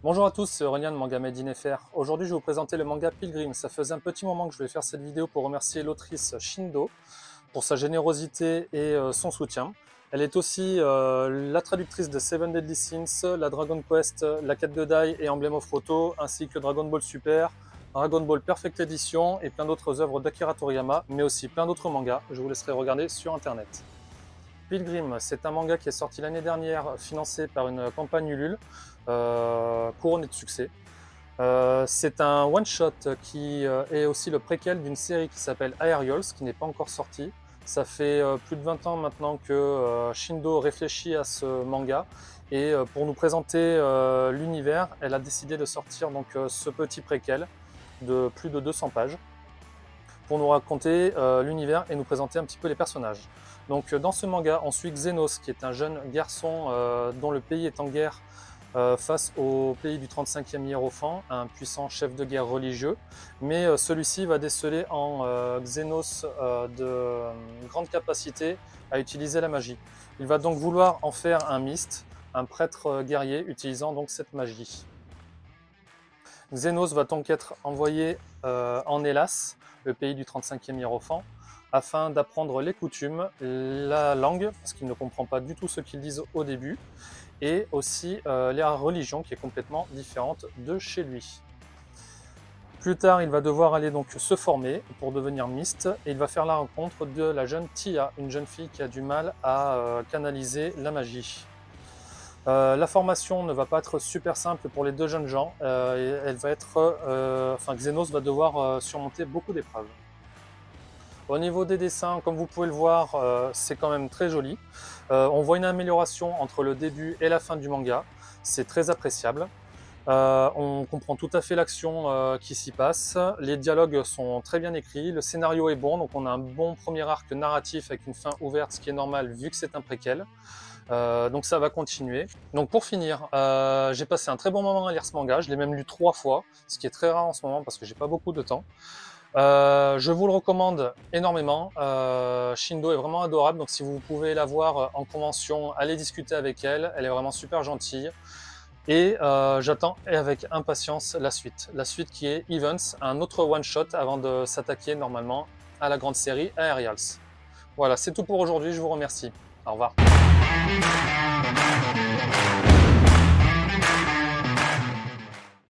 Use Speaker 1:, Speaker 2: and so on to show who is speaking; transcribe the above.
Speaker 1: Bonjour à tous, c'est Aurélien de Manga Made in FR. Aujourd'hui, je vais vous présenter le manga Pilgrim. Ça faisait un petit moment que je voulais faire cette vidéo pour remercier l'autrice Shindo pour sa générosité et son soutien. Elle est aussi la traductrice de Seven Deadly Sins, la Dragon Quest, la quête de Dai et Emblem of Roto, ainsi que Dragon Ball Super, Dragon Ball Perfect Edition et plein d'autres œuvres d'Akira Toriyama, mais aussi plein d'autres mangas. Je vous laisserai regarder sur internet. Pilgrim, c'est un manga qui est sorti l'année dernière, financé par une campagne Ulule, couronné de succès. C'est un one-shot qui est aussi le préquel d'une série qui s'appelle Aerials, qui n'est pas encore sortie. Ça fait plus de 20 ans maintenant que Shindo réfléchit à ce manga, et pour nous présenter l'univers, elle a décidé de sortir donc, ce petit préquel de plus de 200 pages pour nous raconter l'univers et nous présenter un petit peu les personnages. Donc dans ce manga, on suit Xenos, qui est un jeune garçon dont le pays est en guerre face au pays du 35e Hiérophant, un puissant chef de guerre religieux. Mais celui-ci va déceler en Xenos de grande capacité à utiliser la magie. Il va donc vouloir en faire un myste, un prêtre guerrier utilisant donc cette magie. Xenos va donc être envoyé en Hellas, le pays du 35e Hiérophant, afin d'apprendre les coutumes, la langue, parce qu'il ne comprend pas du tout ce qu'ils disent au début, et aussi la religion qui est complètement différente de chez lui. Plus tard, il va devoir aller donc se former pour devenir myste, et il va faire la rencontre de la jeune Tia, une jeune fille qui a du mal à canaliser la magie. La formation ne va pas être super simple pour les deux jeunes gens, elle va être, Xenos va devoir surmonter beaucoup d'épreuves. Au niveau des dessins, comme vous pouvez le voir, c'est quand même très joli. On voit une amélioration entre le début et la fin du manga, c'est très appréciable. On comprend tout à fait l'action qui s'y passe, les dialogues sont très bien écrits, le scénario est bon, donc on a un bon premier arc narratif avec une fin ouverte, ce qui est normal vu que c'est un préquel. Donc ça va continuer. Donc pour finir, j'ai passé un très bon moment à lire ce manga, je l'ai même lu 3 fois, ce qui est très rare en ce moment parce que j'ai pas beaucoup de temps. Je vous le recommande énormément. Shindo est vraiment adorable, donc si vous pouvez la voir en convention, allez discuter avec elle, elle est vraiment super gentille. Et j'attends avec impatience la suite qui est Events, un autre one-shot avant de s'attaquer normalement à la grande série Aerials. Voilà, c'est tout pour aujourd'hui, je vous remercie. Au revoir.